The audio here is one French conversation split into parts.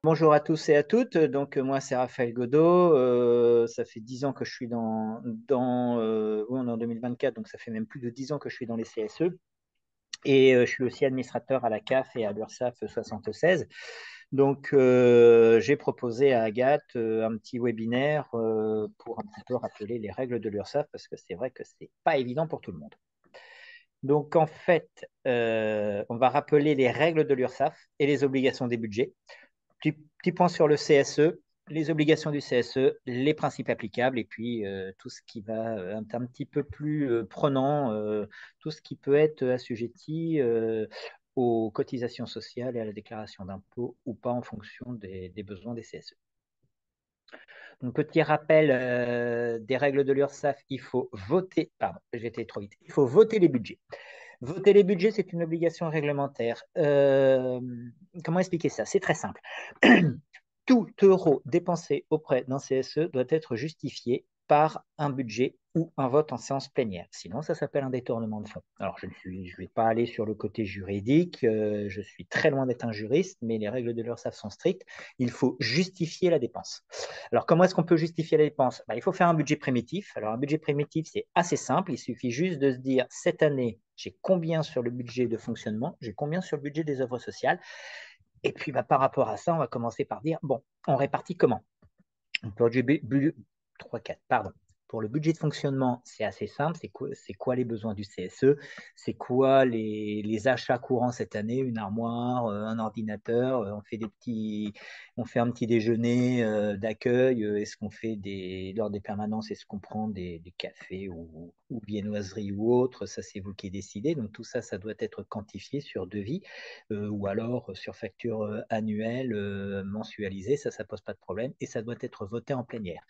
Bonjour à tous et à toutes. Donc, moi, c'est Raphaël Godot. Ça fait 10 ans que je suis oui, on est en 2024, donc ça fait même plus de 10 ans que je suis dans les CSE. Et je suis aussi administrateur à la CAF et à l'URSSAF 76. Donc, j'ai proposé à Agathe un petit webinaire pour un petit peu rappeler les règles de l'URSSAF, parce que c'est vrai que c'est pas évident pour tout le monde. Donc, en fait, on va rappeler les règles de l'URSSAF et les obligations des budgets. Petit point sur le CSE, les obligations du CSE, les principes applicables et puis tout ce qui va un petit peu plus prenant, tout ce qui peut être assujetti aux cotisations sociales et à la déclaration d'impôt ou pas en fonction des besoins des CSE. Donc, petit rappel des règles de l'URSSAF, il faut voter, pardon, j'ai été trop vite, il faut voter les budgets. Voter les budgets, c'est une obligation réglementaire. Comment expliquer ça? C'est très simple. Tout euro dépensé auprès d'un CSE doit être justifié par un budget ou un vote en séance plénière. Sinon, ça s'appelle un détournement de fonds. Alors, je ne vais pas aller sur le côté juridique, je suis très loin d'être un juriste, mais les règles de l'URSSAF sont strictes. Il faut justifier la dépense. Alors, comment est-ce qu'on peut justifier la dépense? Il faut faire un budget primitif. Alors, un budget primitif, c'est assez simple. Il suffit juste de se dire, cette année, j'ai combien sur le budget de fonctionnement, j'ai combien sur le budget des œuvres sociales. Et puis, par rapport à ça, on va commencer par dire, bon, on répartit comment? Pour le budget, 3, 4, pardon. Pour le budget de fonctionnement, c'est assez simple. C'est quoi les besoins du CSE? C'est quoi les achats courants cette année? Une armoire, un ordinateur. On fait un petit déjeuner d'accueil. Est-ce qu'on fait lors des permanences, est-ce qu'on prend des cafés ou viennoiseries ou autre? Ça, c'est vous qui décidez. Donc, tout ça, ça doit être quantifié sur devis ou alors sur facture annuelle, mensualisée. Ça pose pas de problème et ça doit être voté en plénière.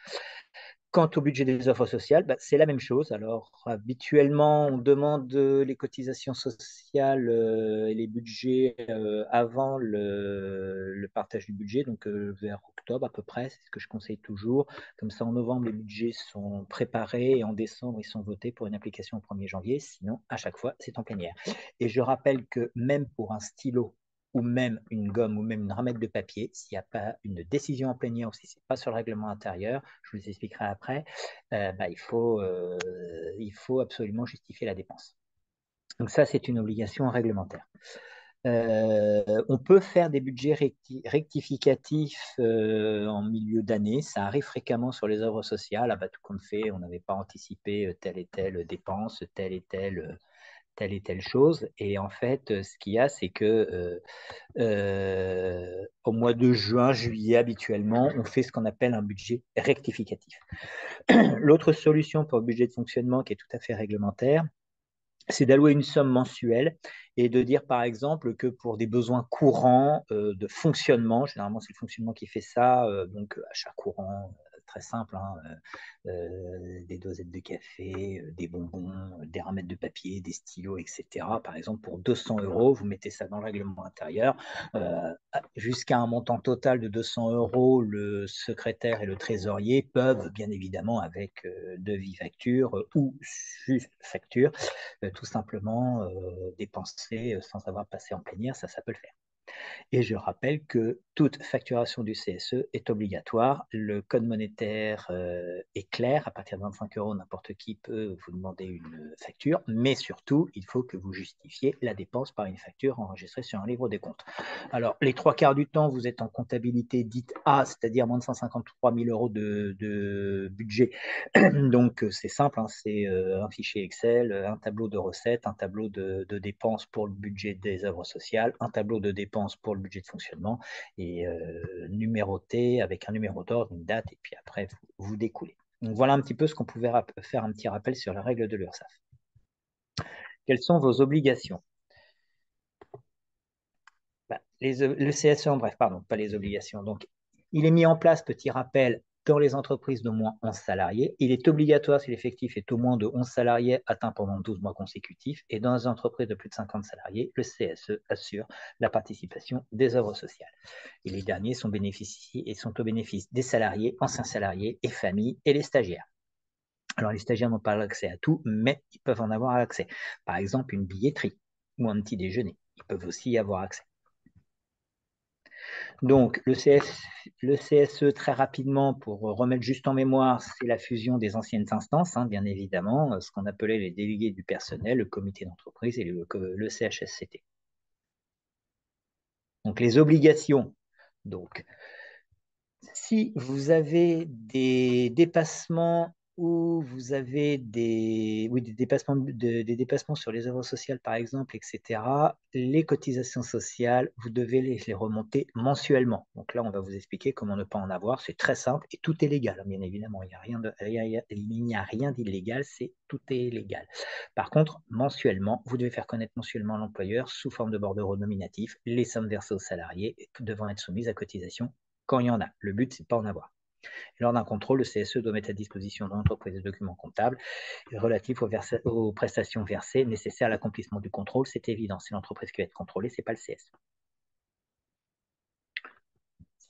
Quant au budget des offres sociales, c'est la même chose. Alors, habituellement, on demande les cotisations sociales et les budgets avant le partage du budget, donc vers octobre à peu près, c'est ce que je conseille toujours. Comme ça, en novembre, les budgets sont préparés et en décembre, ils sont votés pour une application au 1er janvier. Sinon, à chaque fois, c'est en plénière. Et je rappelle que même pour un stylo ou même une gomme ou même une ramette de papier, s'il n'y a pas une décision en plénière ou si ce n'est pas sur le règlement intérieur, je vous expliquerai après, il faut absolument justifier la dépense. Donc ça, c'est une obligation réglementaire. On peut faire des budgets rectificatifs en milieu d'année. Ça arrive fréquemment sur les œuvres sociales. Tout compte fait, on n'avait pas anticipé telle et telle dépense, telle et telle chose. Et en fait, ce qu'il y a, c'est que au mois de juin, juillet, habituellement, on fait ce qu'on appelle un budget rectificatif. L'autre solution pour le budget de fonctionnement qui est tout à fait réglementaire, c'est d'allouer une somme mensuelle et de dire par exemple que pour des besoins courants de fonctionnement, généralement c'est le fonctionnement qui fait ça, donc achat courant, très simple, hein, des dosettes de café, des bonbons, des ramettes de papier, des stylos, etc. Par exemple, pour 200 euros, vous mettez ça dans le règlement intérieur. Jusqu'à un montant total de 200 euros, le secrétaire et le trésorier peuvent, bien évidemment, avec devis facture ou juste facture, tout simplement dépenser sans avoir passé en plénière, ça peut le faire. Et je rappelle que toute facturation du CSE est obligatoire. Le code monétaire est clair. À partir de 25 euros, n'importe qui peut vous demander une facture. Mais surtout, il faut que vous justifiez la dépense par une facture enregistrée sur un livre des comptes. Alors, les trois quarts du temps, vous êtes en comptabilité dite A, c'est-à-dire moins de 153 000 euros de budget. Donc, c'est simple, hein, c'est un fichier Excel, un tableau de recettes, un tableau de dépenses pour le budget des œuvres sociales, un tableau de dépenses pour le budget de fonctionnement et numéroté avec un numéro d'ordre, une date, et puis après, vous découlez. Donc, voilà un petit peu ce qu'on pouvait faire un petit rappel sur la règle de l'URSSAF. Quelles sont vos obligations? Le CSE, en bref, pardon, pas les obligations. Donc, il est mis en place, petit rappel, dans les entreprises d'au moins 11 salariés. Il est obligatoire si l'effectif est au moins de 11 salariés atteint pendant 12 mois consécutifs. Et dans les entreprises de plus de 50 salariés, le CSE assure la participation des œuvres sociales. Et les derniers sont au bénéfice des salariés, anciens salariés et familles et les stagiaires. Alors, les stagiaires n'ont pas accès à tout, mais ils peuvent en avoir accès. Par exemple, une billetterie ou un petit déjeuner. Ils peuvent aussi y avoir accès. Donc, le CSE, très rapidement, pour remettre juste en mémoire, c'est la fusion des anciennes instances, hein, bien évidemment, ce qu'on appelait les délégués du personnel, le comité d'entreprise et le CHSCT. Donc, les obligations. Donc, si vous avez des dépassements ou vous avez oui, des dépassements sur les œuvres sociales, par exemple, etc., les cotisations sociales, vous devez les remonter mensuellement. Donc là, on va vous expliquer comment ne pas en avoir. C'est très simple et tout est légal, hein, bien évidemment. Il n'y a rien d'illégal, tout est légal. Par contre, mensuellement, vous devez faire connaître mensuellement à l'employeur, sous forme de bordereau nominatif, les sommes versées aux salariés devant être soumises à cotisation quand il y en a. Le but, c'est de ne pas en avoir. Et lors d'un contrôle, le CSE doit mettre à disposition de l'entreprise des documents comptables relatifs aux prestations versées nécessaires à l'accomplissement du contrôle. C'est évident, c'est l'entreprise qui va être contrôlée, ce n'est pas le CSE.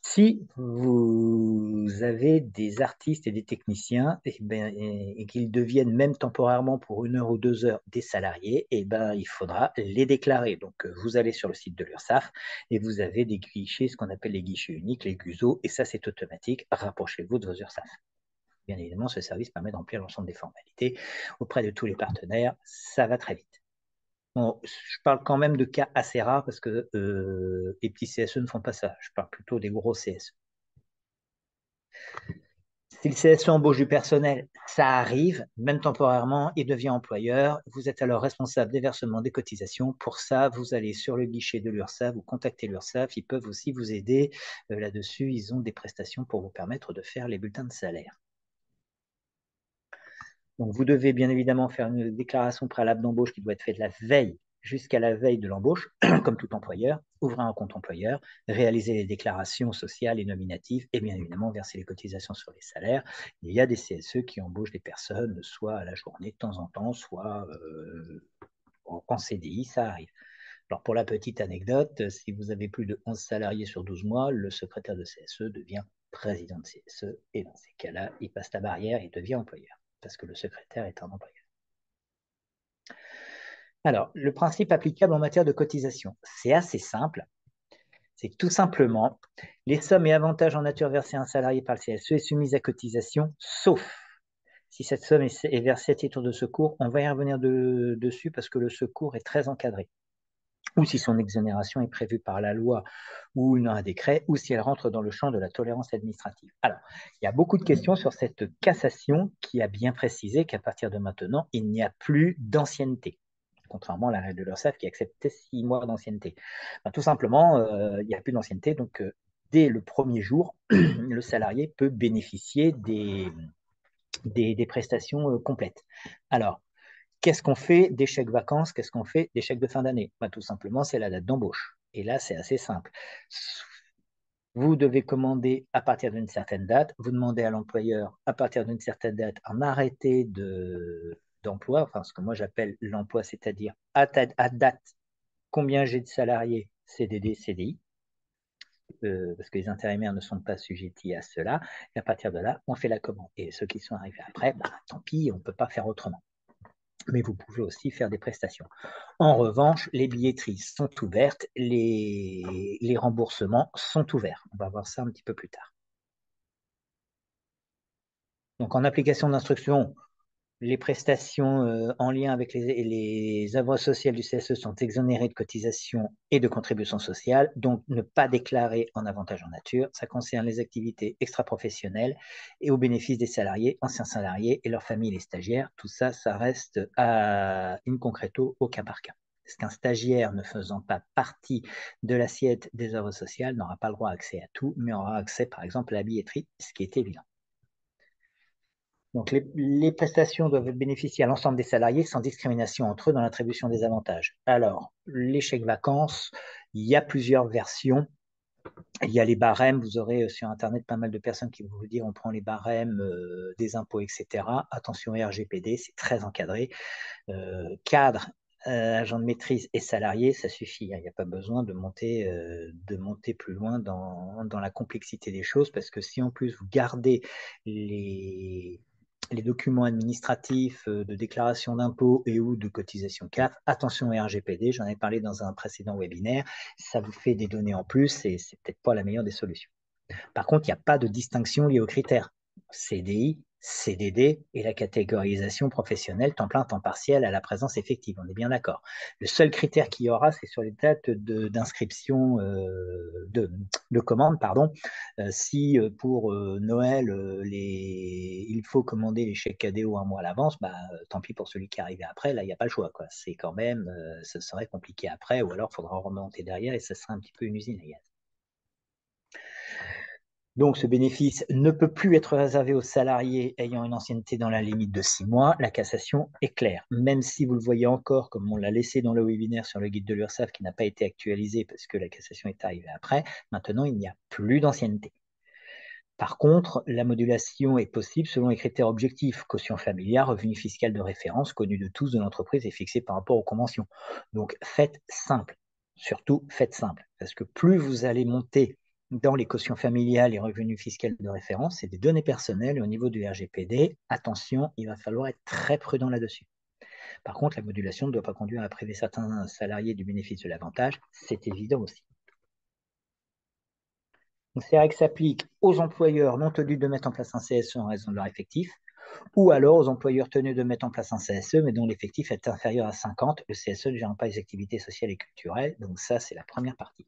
Si vous avez des artistes et des techniciens et qu'ils deviennent même temporairement pour 1 heure ou 2 heures des salariés, il faudra les déclarer. Donc, vous allez sur le site de l'URSSAF et vous avez des guichets, ce qu'on appelle les guichets uniques, les GUSO, et ça, c'est automatique. Rapprochez-vous de vos URSSAF. Bien évidemment, ce service permet de remplir l'ensemble des formalités auprès de tous les partenaires. Ça va très vite. Bon, je parle quand même de cas assez rares parce que les petits CSE ne font pas ça. Je parle plutôt des gros CSE. Si le CSE embauche du personnel, ça arrive, même temporairement, il devient employeur. Vous êtes alors responsable des versements des cotisations. Pour ça, vous allez sur le guichet de l'URSSAF, vous contactez l'URSSAF. Ils peuvent aussi vous aider là-dessus. Ils ont des prestations pour vous permettre de faire les bulletins de salaire. Donc, vous devez bien évidemment faire une déclaration préalable d'embauche qui doit être faite la veille jusqu'à la veille de l'embauche, comme tout employeur, ouvrir un compte employeur, réaliser les déclarations sociales et nominatives et bien évidemment verser les cotisations sur les salaires. Il y a des CSE qui embauchent des personnes soit à la journée de temps en temps, soit en CDI, ça arrive. Alors pour la petite anecdote, si vous avez plus de 11 salariés sur 12 mois, le secrétaire de CSE devient président de CSE et dans ces cas-là, il passe la barrière et devient employeur parce que le secrétaire est un employeur. Alors, le principe applicable en matière de cotisation, c'est assez simple. C'est que tout simplement, les sommes et avantages en nature versés à un salarié par le CSE est soumise à cotisation, sauf si cette somme est versée à titre de secours. On va y revenir dessus parce que le secours est très encadré. Ou si son exonération est prévue par la loi ou un décret, ou si elle rentre dans le champ de la tolérance administrative. Alors, il y a beaucoup de questions sur cette cassation qui a bien précisé qu'à partir de maintenant, il n'y a plus d'ancienneté, contrairement à la règle de l'URSSAF qui acceptait 6 mois d'ancienneté. Tout simplement, il n'y a plus d'ancienneté, donc dès le premier jour, le salarié peut bénéficier des prestations complètes. Alors, qu'est-ce qu'on fait des chèques vacances? Qu'est-ce qu'on fait des chèques de fin d'année? Tout simplement, c'est la date d'embauche. Et là, c'est assez simple. Vous devez commander à partir d'une certaine date. Vous demandez à l'employeur, à partir d'une certaine date, un arrêté d'emploi, enfin ce que moi j'appelle l'emploi, c'est-à-dire à date, combien j'ai de salariés, CDD, CDI, parce que les intérimaires ne sont pas sujettis à cela. Et à partir de là, on fait la commande. Et ceux qui sont arrivés après, tant pis, on ne peut pas faire autrement. Mais vous pouvez aussi faire des prestations. En revanche, les billetteries sont ouvertes, les remboursements sont ouverts. On va voir ça un petit peu plus tard. Donc, en application d'instruction, les prestations en lien avec les œuvres sociales du CSE sont exonérées de cotisations et de contributions sociales, donc ne pas déclarer en avantage en nature. Ça concerne les activités extra-professionnelles et au bénéfice des salariés, anciens salariés et leurs familles, les stagiaires. Tout ça, ça reste in concreto au cas par cas. Parce qu'un stagiaire ne faisant pas partie de l'assiette des œuvres sociales n'aura pas le droit à accès à tout, mais aura accès par exemple à la billetterie, ce qui est évident. Donc, les prestations doivent bénéficier à l'ensemble des salariés sans discrimination entre eux dans l'attribution des avantages. Alors, les chèques vacances, il y a plusieurs versions. Il y a les barèmes. Vous aurez sur Internet pas mal de personnes qui vont vous dire on prend les barèmes des impôts, etc. Attention RGPD, c'est très encadré. Cadre, agent de maîtrise et salarié, ça suffit. Il n'y a pas besoin de monter plus loin dans la complexité des choses parce que si en plus vous gardez les documents administratifs de déclaration d'impôt et ou de cotisation CAF, attention au RGPD, j'en ai parlé dans un précédent webinaire, ça vous fait des données en plus et c'est peut-être pas la meilleure des solutions. Par contre, il n'y a pas de distinction liée aux critères CDI, CDD et la catégorisation professionnelle temps plein, temps partiel à la présence effective. On est bien d'accord. Le seul critère qu'il y aura, c'est sur les dates d'inscription de commande. Pardon. Si pour Noël, il faut commander les chèques cadeaux un mois à l'avance, bah, tant pis pour celui qui arrive après. Là, il n'y a pas le choix. C'est quand même, ce serait compliqué après, ou alors il faudra remonter derrière et ce serait un petit peu une usine à gaz. Donc, ce bénéfice ne peut plus être réservé aux salariés ayant une ancienneté dans la limite de 6 mois. La cassation est claire. Même si vous le voyez encore, comme on l'a laissé dans le webinaire sur le guide de l'URSSAF qui n'a pas été actualisé parce que la cassation est arrivée après, maintenant, il n'y a plus d'ancienneté. Par contre, la modulation est possible selon les critères objectifs, quotient familial, revenu fiscal de référence, connu de tous de l'entreprise et fixé par rapport aux conventions. Donc, faites simple. Surtout, faites simple. Parce que plus vous allez monter dans les quotients familiales et revenus fiscaux de référence, c'est des données personnelles et au niveau du RGPD, attention, il va falloir être très prudent là-dessus. Par contre, la modulation ne doit pas conduire à priver certains salariés du bénéfice de l'avantage, c'est évident aussi. Ces règles s'appliquent aux employeurs non tenus de mettre en place un CSE en raison de leur effectif, ou alors aux employeurs tenus de mettre en place un CSE, mais dont l'effectif est inférieur à 50. Le CSE ne gère pas les activités sociales et culturelles, donc ça, c'est la première partie.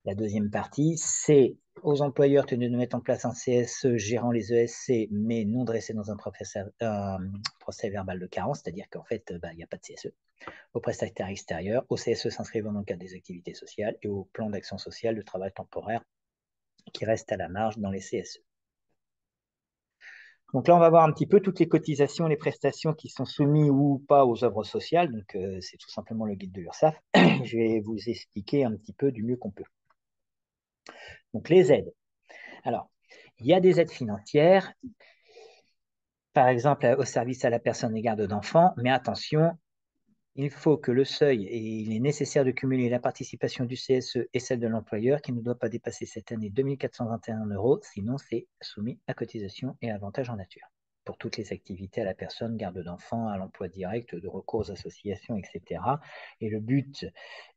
La deuxième partie, c'est aux employeurs tenus de mettre en place un CSE gérant les ESC, mais non dressé dans un procès verbal de carence, c'est-à-dire qu'en fait, il n'y a pas de CSE. Aux prestataires extérieurs, au CSE s'inscrivant dans le cadre des activités sociales et au plan d'action sociale de travail temporaire qui reste à la marge dans les CSE. Donc là, on va voir un petit peu toutes les cotisations et les prestations qui sont soumises ou pas aux œuvres sociales. Donc, c'est tout simplement le guide de l'URSSAF. Je vais vous expliquer un petit peu du mieux qu'on peut. Donc, les aides. Alors, il y a des aides financières, par exemple au service à la personne et garde d'enfants, mais attention, il faut que le seuil, et il est nécessaire de cumuler la participation du CSE et celle de l'employeur qui ne doit pas dépasser cette année 2 421 €, sinon c'est soumis à cotisation et avantage en nature. Pour toutes les activités à la personne, garde d'enfants, à l'emploi direct, de recours aux associations, etc. Et le but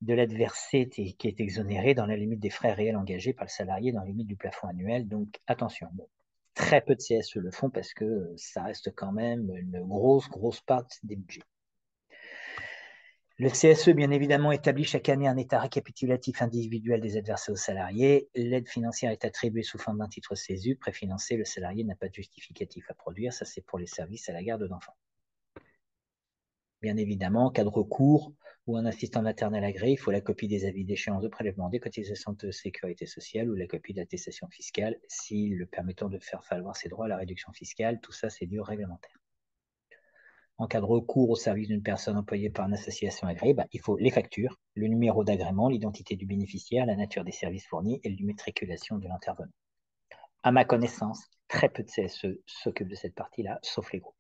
de l'aide versée qui est exonérée dans la limite des frais réels engagés par le salarié dans la limite du plafond annuel. Donc attention, bon, très peu de CSE le font parce que ça reste quand même une grosse part des budgets. Le CSE, bien évidemment, établit chaque année un état récapitulatif individuel des aides versées aux salariés. L'aide financière est attribuée sous forme d'un titre CESU, préfinancé. Le salarié n'a pas de justificatif à produire. Ça, c'est pour les services à la garde d'enfants. Bien évidemment, en cas de recours ou un assistant maternel agréé, il faut la copie des avis d'échéance de prélèvement des cotisations de sécurité sociale ou la copie de l'attestation fiscale, si le permettant de faire valoir ses droits à la réduction fiscale. Tout ça, c'est du réglementaire. En cas de recours au service d'une personne employée par une association agréée, il faut les factures, le numéro d'agrément, l'identité du bénéficiaire, la nature des services fournis et l'immatriculation de l'intervenant. À ma connaissance, très peu de CSE s'occupent de cette partie-là, sauf les groupes.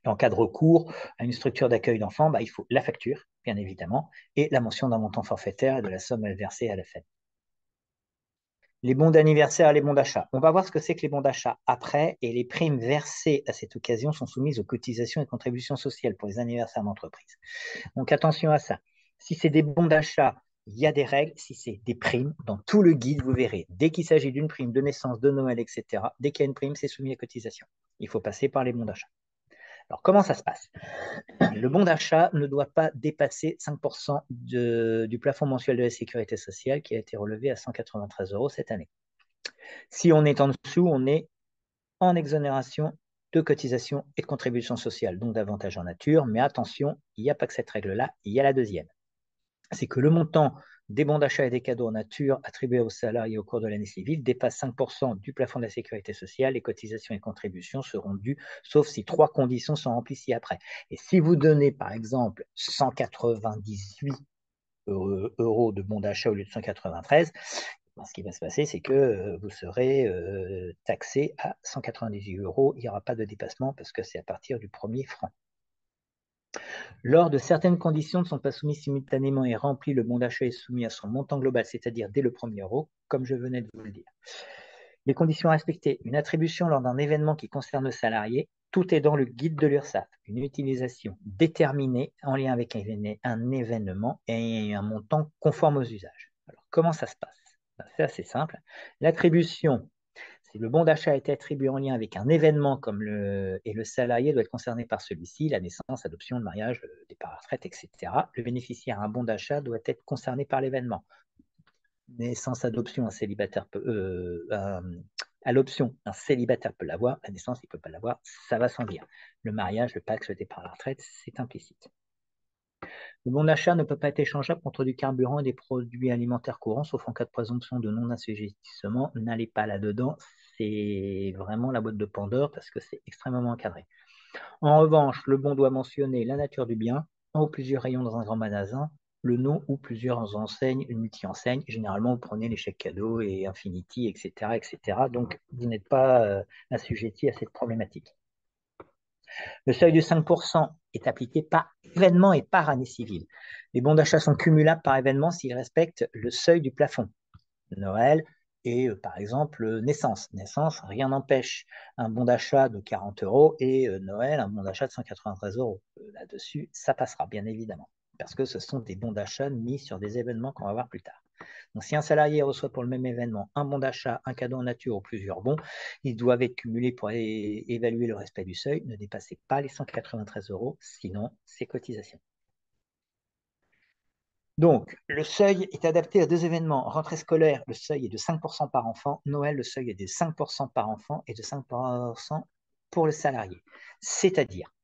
Et en cas de recours à une structure d'accueil d'enfants, il faut la facture, bien évidemment, et la mention d'un montant forfaitaire et de la somme versée à la famille. Les bons d'anniversaire et les bons d'achat. On va voir ce que c'est que les bons d'achat après, et les primes versées à cette occasion sont soumises aux cotisations et contributions sociales pour les anniversaires d'entreprise. Donc attention à ça. Si c'est des bons d'achat, il y a des règles. Si c'est des primes, dans tout le guide, vous verrez, dès qu'il s'agit d'une prime de naissance, de Noël, etc., dès qu'il y a une prime, c'est soumis à cotisation. Il faut passer par les bons d'achat. Alors, comment ça se passe? Le bon d'achat ne doit pas dépasser 5% du plafond mensuel de la sécurité sociale qui a été relevé à 193 € cette année. Si on est en dessous, on est en exonération de cotisations et de contributions sociales, donc d'avantages en nature. Mais attention, il n'y a pas que cette règle-là, il y a la deuxième. C'est que le montant des bons d'achat et des cadeaux en nature attribués aux salariés au cours de l'année civile dépasse 5% du plafond de la sécurité sociale. Les cotisations et contributions seront dues, sauf si 3 conditions sont remplies ci-après. Et si vous donnez, par exemple, 198 € de bons d'achat au lieu de 193, ce qui va se passer, c'est que vous serez taxé à 198 €. Il n'y aura pas de dépassement parce que c'est à partir du premier franc. Lors de certaines conditions ne sont pas soumis simultanément et remplis, le bon d'achat est soumis à son montant global, c'est-à-dire dès le premier euro, comme je venais de vous le dire. Les conditions à respecter. Une attribution lors d'un événement qui concerne le salarié. Tout est dans le guide de l'URSSAF. Une utilisation déterminée en lien avec un événement et un montant conforme aux usages. Alors, comment ça se passe? C'est assez simple. L'attribution, si le bon d'achat a été attribué en lien avec un événement et le salarié doit être concerné par celui-ci, la naissance, adoption, le mariage, le départ à la retraite, etc., le bénéficiaire à un bon d'achat doit être concerné par l'événement. Naissance, adoption, un célibataire à l'option, un célibataire peut l'avoir, la naissance, il ne peut pas l'avoir, ça va sans dire. Le mariage, le Pacs, le départ à la retraite, c'est implicite. Le bon d'achat ne peut pas être échangeable contre du carburant et des produits alimentaires courants, sauf en cas de présomption de non-assujettissement. N'allez pas là-dedans, c'est vraiment la boîte de Pandore parce que c'est extrêmement encadré. En revanche, le bon doit mentionner la nature du bien, un ou plusieurs rayons dans un grand magasin, le nom ou plusieurs enseignes, une multi-enseigne. Généralement, vous prenez les chèques cadeaux et Infinity, etc., etc. Donc, vous n'êtes pas assujetti à cette problématique. Le seuil de 5% est appliqué par événement et par année civile. Les bons d'achat sont cumulables par événement s'ils respectent le seuil du plafond. Noël et par exemple naissance. Naissance, rien n'empêche un bon d'achat de 40 euros et Noël, un bon d'achat de 193 euros. Là-dessus, ça passera, bien évidemment, parce que ce sont des bons d'achat mis sur des événements qu'on va voir plus tard. Donc, si un salarié reçoit pour le même événement un bon d'achat, un cadeau en nature ou plusieurs bons, ils doivent être cumulés pour évaluer le respect du seuil. Ne dépassez pas les 193 euros, sinon c'est cotisation. Donc, le seuil est adapté à deux événements. Rentrée scolaire, le seuil est de 5% par enfant. Noël, le seuil est de 5% par enfant et de 5% pour le salarié. C'est-à-dire,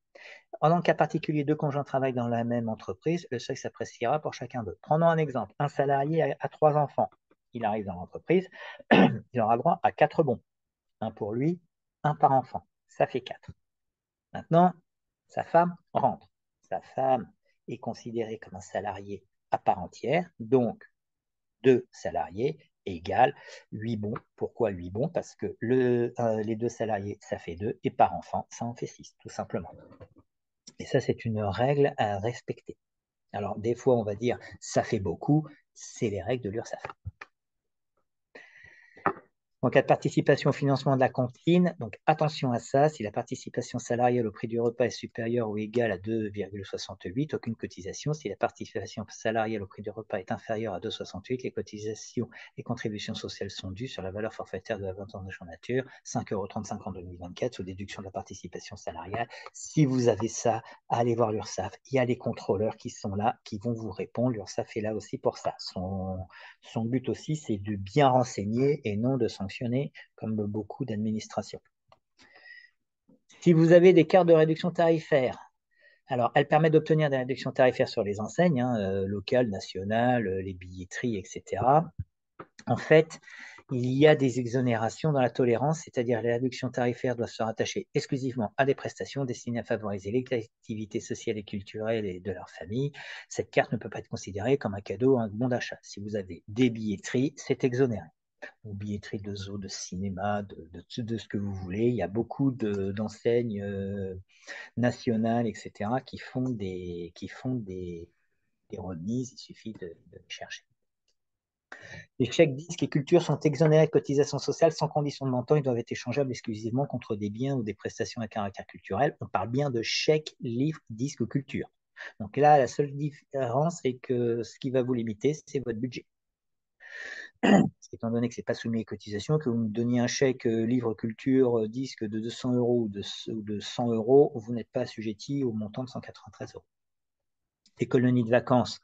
en cas particulier, deux conjoints travaillent dans la même entreprise, le seuil s'appréciera pour chacun d'eux. Prenons un exemple. Un salarié a trois enfants. Il arrive dans l'entreprise, il aura droit à 4 bons. Un pour lui, un par enfant. Ça fait 4. Maintenant, sa femme rentre. Sa femme est considérée comme un salarié à part entière, donc 2 salariés égale 8 bons. Pourquoi 8 bons? Parce que les 2 salariés, ça fait 2, et par enfant, ça en fait 6, tout simplement. Et ça, c'est une règle à respecter. Alors, des fois, on va dire, ça fait beaucoup, c'est les règles de l'URSSAF. En cas de participation au financement de la cantine, donc attention à ça, si la participation salariale au prix du repas est supérieure ou égale à 2,68, aucune cotisation. Si la participation salariale au prix du repas est inférieure à 2,68, les cotisations et contributions sociales sont dues sur la valeur forfaitaire de la vente en nature, 5,35 € en 2024, sous déduction de la participation salariale. Si vous avez ça, allez voir l'URSSAF. Il y a des contrôleurs qui sont là, qui vont vous répondre. L'URSSAF est là aussi pour ça. Son but aussi, c'est de bien renseigner et non de sanctionner, comme beaucoup d'administrations. Si vous avez des cartes de réduction tarifaire, alors elles permettent d'obtenir des réductions tarifaires sur les enseignes, locales, nationales, les billetteries, etc. En fait, il y a des exonérations dans la tolérance, c'est-à-dire les réductions tarifaires doivent se rattacher exclusivement à des prestations destinées à favoriser les activités sociales et culturelles de leur famille. Cette carte ne peut pas être considérée comme un cadeau ou un bon d'achat. Si vous avez des billetteries, c'est exonéré. Ou billetterie de zoo, de cinéma, de ce que vous voulez. Il y a beaucoup d'enseignes nationales, etc., qui font des remises. Il suffit de chercher. Les chèques disques et culture sont exonérés de cotisations sociales sans condition de montant. Ils doivent être échangeables exclusivement contre des biens ou des prestations à caractère culturel. On parle bien de chèques, livres, disques ou culture. Donc là, la seule différence, c'est que ce qui va vous limiter, c'est votre budget. Étant donné que ce n'est pas soumis à cotisation, que vous me donniez un chèque livre, culture, disque de 200 € ou de 100 €, vous n'êtes pas assujetti au montant de 193 €. Les colonies de vacances,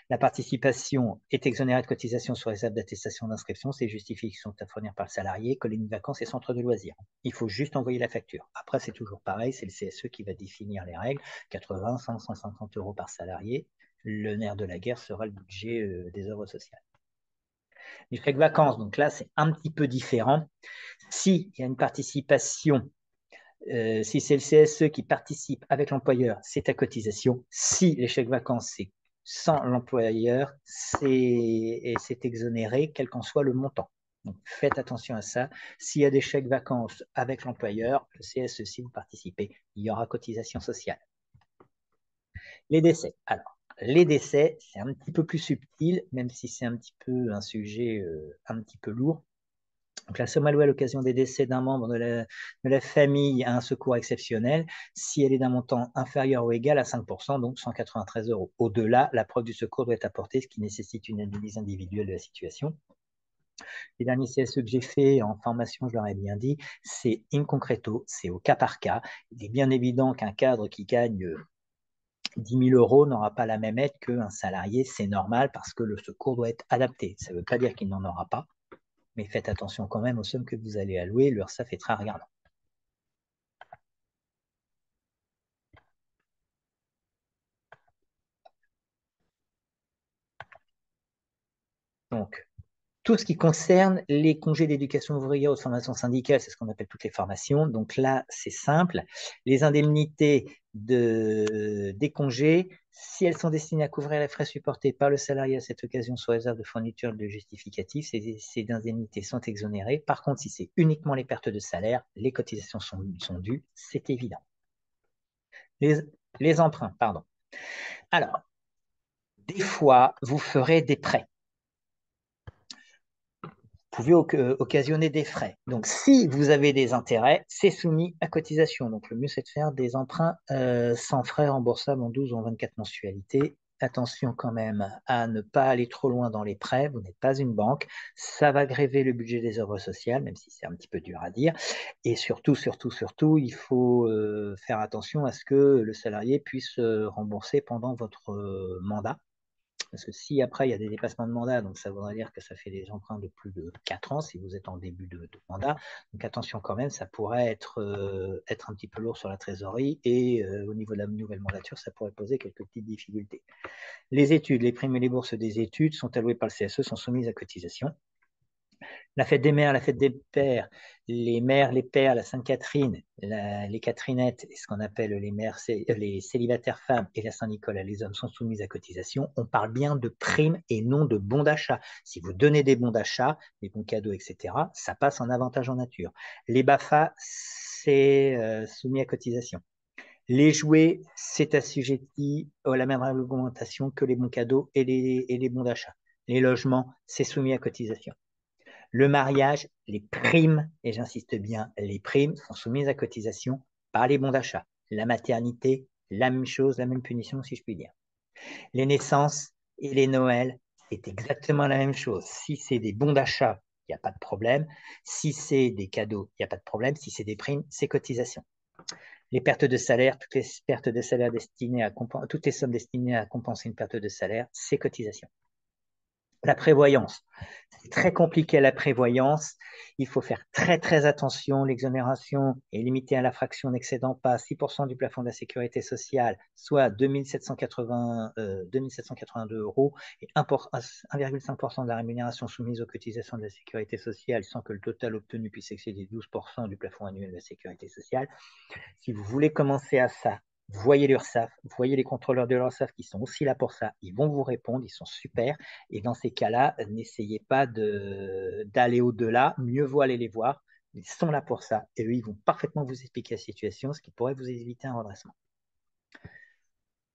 la participation est exonérée de cotisation sur réserve d'attestation d'inscription. C'est justifications à fournir par le salarié. Colonies de vacances et centres de loisirs. Il faut juste envoyer la facture. Après, c'est toujours pareil. C'est le CSE qui va définir les règles. 80, 100, 150 € par salarié. Le nerf de la guerre sera le budget des œuvres sociales. Les chèques vacances, donc là, c'est un petit peu différent. S'il y a une participation, si c'est le CSE qui participe avec l'employeur, c'est à cotisation. Si les chèques vacances, c'est sans l'employeur, c'est exonéré, quel qu'en soit le montant. Donc, faites attention à ça. S'il y a des chèques vacances avec l'employeur, le CSE, si vous participez, il y aura cotisation sociale. Les décès. Alors, les décès, c'est un petit peu plus subtil, même si c'est un petit peu un sujet un petit peu lourd. Donc, la somme allouée à l'occasion des décès d'un membre de la famille à un secours exceptionnel, si elle est d'un montant inférieur ou égal à 5%, donc 193 euros. Au-delà, la preuve du secours doit être apportée, ce qui nécessite une analyse individuelle de la situation. Les derniers CSE que j'ai fait en formation, je leur ai bien dit, c'est in concreto, c'est au cas par cas. Il est bien évident qu'un cadre qui gagne 10 000 euros n'aura pas la même aide qu'un salarié, c'est normal parce que le secours doit être adapté. Ça ne veut pas dire qu'il n'en aura pas, mais faites attention quand même aux sommes que vous allez allouer, l'URSSAF est très regardant. Donc, tout ce qui concerne les congés d'éducation ouvrière ou de formation syndicale, c'est ce qu'on appelle toutes les formations. Donc là, c'est simple. Les indemnités des congés, si elles sont destinées à couvrir les frais supportés par le salarié à cette occasion sous réserve de fourniture de justificatifs, ces indemnités sont exonérées. Par contre, si c'est uniquement les pertes de salaire, les cotisations sont dues, c'est évident. Les, les emprunts, pardon. Alors, des fois, vous ferez des prêts. Pouvez occasionner des frais. Donc, si vous avez des intérêts, c'est soumis à cotisation. Donc, le mieux, c'est de faire des emprunts sans frais remboursables en 12 ou en 24 mensualités. Attention quand même à ne pas aller trop loin dans les prêts. Vous n'êtes pas une banque. Ça va gréver le budget des œuvres sociales, même si c'est un petit peu dur à dire. Et surtout, il faut faire attention à ce que le salarié puisse rembourser pendant votre mandat. Parce que si après il y a des dépassements de mandat, donc ça voudrait dire que ça fait des emprunts de plus de 4 ans si vous êtes en début de mandat. Donc attention quand même, ça pourrait être un petit peu lourd sur la trésorerie et au niveau de la nouvelle mandature, ça pourrait poser quelques petites difficultés. Les études, les primes et les bourses des études sont allouées par le CSE, sont soumises à cotisation. La fête des mères, la fête des pères, les mères, les pères, la Sainte-Catherine, les Catherinettes, et ce qu'on appelle les mères, les célibataires femmes et la Saint-Nicolas, les hommes sont soumis à cotisation. On parle bien de primes et non de bons d'achat. Si vous donnez des bons d'achat, des bons cadeaux, etc., ça passe en avantage en nature. Les BAFA, c'est soumis à cotisation. Les jouets, c'est assujetti à la même réglementation que les bons cadeaux et les bons d'achat. Les logements, c'est soumis à cotisation. Le mariage, les primes, et j'insiste bien, les primes sont soumises à cotisation par les bons d'achat. La maternité, la même chose, la même punition, si je puis dire. Les naissances et les Noëls, c'est exactement la même chose. Si c'est des bons d'achat, il n'y a pas de problème. Si c'est des cadeaux, il n'y a pas de problème. Si c'est des primes, c'est cotisation. Les pertes de salaire, toutes les pertes de salaire destinées à toutes les sommes destinées à compenser une perte de salaire, c'est cotisation. La prévoyance, c'est très compliqué la prévoyance. Il faut faire très très attention. L'exonération est limitée à la fraction n'excédant pas 6% du plafond de la sécurité sociale, soit 2 782 euros, et 1,5% de la rémunération soumise aux cotisations de la sécurité sociale sans que le total obtenu puisse excéder 12% du plafond annuel de la sécurité sociale. Si vous voulez commencer à ça, voyez l'URSSAF, voyez les contrôleurs de l'URSSAF qui sont aussi là pour ça. Ils vont vous répondre, ils sont super. Et dans ces cas-là, n'essayez pas d'aller au-delà. Mieux vaut aller les voir. Ils sont là pour ça. Et eux, ils vont parfaitement vous expliquer la situation, ce qui pourrait vous éviter un redressement.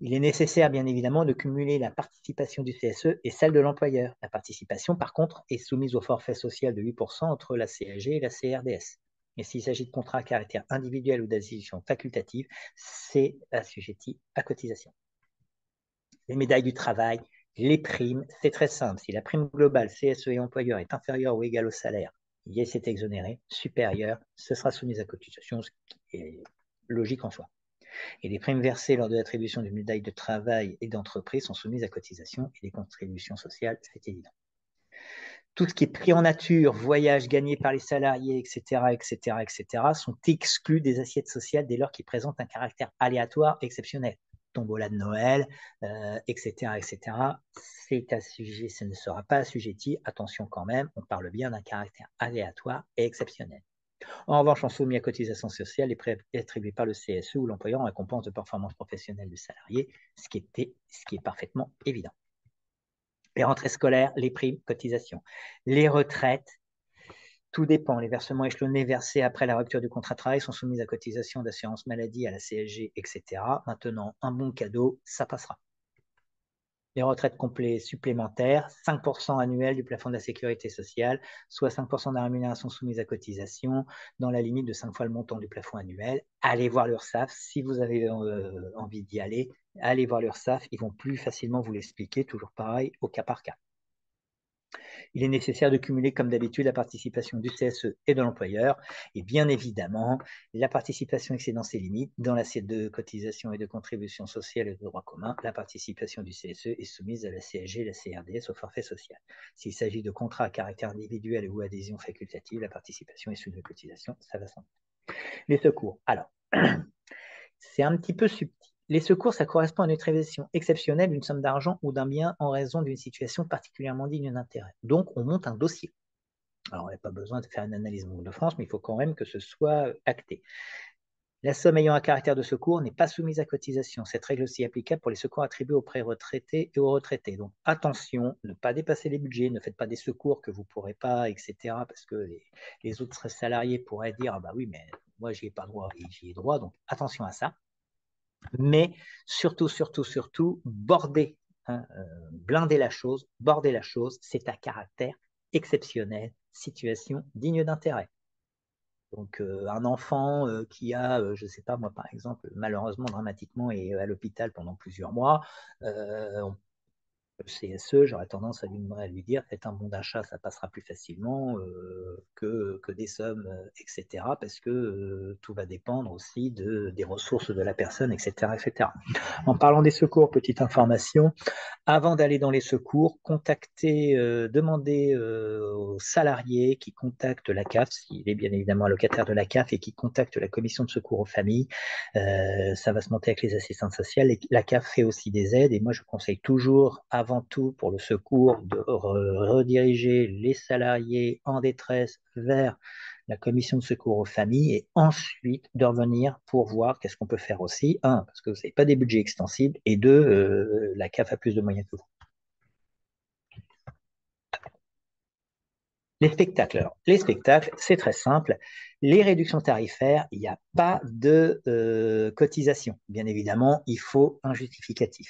Il est nécessaire, bien évidemment, de cumuler la participation du CSE et celle de l'employeur. La participation, par contre, est soumise au forfait social de 8% entre la CSG et la CRDS. Et s'il s'agit de contrats à caractère individuel ou d'adhésion facultative, c'est assujetti à cotisation. Les médailles du travail, les primes, c'est très simple. Si la prime globale CSE et employeur est inférieure ou égale au salaire, c'est exonéré. Supérieur, ce sera soumis à cotisation, ce qui est logique en soi. Et les primes versées lors de l'attribution d'une médaille de travail et d'entreprise sont soumises à cotisation et les contributions sociales, c'est évident. Tout ce qui est prix en nature, voyages gagnés par les salariés, etc., etc., etc., sont exclus des assiettes sociales dès lors qu'ils présentent un caractère aléatoire exceptionnel. Tombola de Noël, etc., etc., ça ne sera pas assujetti. Attention quand même, on parle bien d'un caractère aléatoire et exceptionnel. En revanche, sont soumis à cotisation sociale les prêts attribués par le CSE ou l'employeur en récompense de performance professionnelle du salarié, ce qui est parfaitement évident. Les rentrées scolaires, les primes, cotisations. Les retraites, tout dépend. Les versements échelonnés versés après la rupture du contrat de travail sont soumis à cotisation d'assurance maladie, à la CSG, etc. Maintenant, un bon cadeau, ça passera. les retraites complètes supplémentaires, 5% annuel du plafond de la sécurité sociale, soit 5% de la rémunération soumise à cotisation, dans la limite de 5 fois le montant du plafond annuel. Allez voir l'URSSAF si vous avez envie d'y aller. Allez voir l'URSSAF, ils vont plus facilement vous l'expliquer, toujours pareil, au cas par cas. Il est nécessaire de cumuler, comme d'habitude, la participation du CSE et de l'employeur. Et bien évidemment, la participation excédant ses limites dans l'assiette de cotisation et de contribution sociale et de droit commun. La participation du CSE est soumise à la CSG et la CRDS au forfait social. S'il s'agit de contrats à caractère individuel ou adhésion facultative, la participation est soumise à cotisation. Ça va sans. Les secours. Alors, c'est un petit peu subtil. Les secours, ça correspond à une utilisation exceptionnelle d'une somme d'argent ou d'un bien en raison d'une situation particulièrement digne d'intérêt. Donc, on monte un dossier. Alors, on n'a pas besoin de faire une analyse Banque de France, mais il faut quand même que ce soit acté. La somme ayant un caractère de secours n'est pas soumise à cotisation. Cette règle aussi est applicable pour les secours attribués aux pré-retraités et aux retraités. Donc, attention, ne pas dépasser les budgets, ne faites pas des secours que vous ne pourrez pas, etc. Parce que les autres salariés pourraient dire, ah bah oui, mais moi, j'y ai pas droit et j'y ai droit. Donc, attention à ça. Mais surtout, surtout, surtout, border, hein, blinder la chose, border la chose, c'est à caractère exceptionnel, situation digne d'intérêt. Donc, un enfant qui a, je ne sais pas moi, par exemple, malheureusement, dramatiquement, est à l'hôpital pendant plusieurs mois, on le CSE, j'aurais tendance à lui dire, faites un bon d'achat, ça passera plus facilement que des sommes, etc. Parce que tout va dépendre aussi des ressources de la personne, etc., etc. En parlant des secours, petite information, avant d'aller dans les secours, demandez aux salariés qui contactent la CAF, s'il est bien évidemment allocataire de la CAF et qui contacte la commission de secours aux familles, ça va se monter avec les assistantes sociales. Et la CAF fait aussi des aides et moi je conseille toujours, avant tout pour le secours, de rediriger les salariés en détresse vers la commission de secours aux familles et ensuite de revenir pour voir qu'est-ce qu'on peut faire aussi. Un, parce que vous n'avez pas des budgets extensibles et deux, la CAF a plus de moyens que vous. Les spectacles. Alors, les spectacles, c'est très simple. Les réductions tarifaires, il n'y a pas de cotisation. Bien évidemment, il faut un justificatif.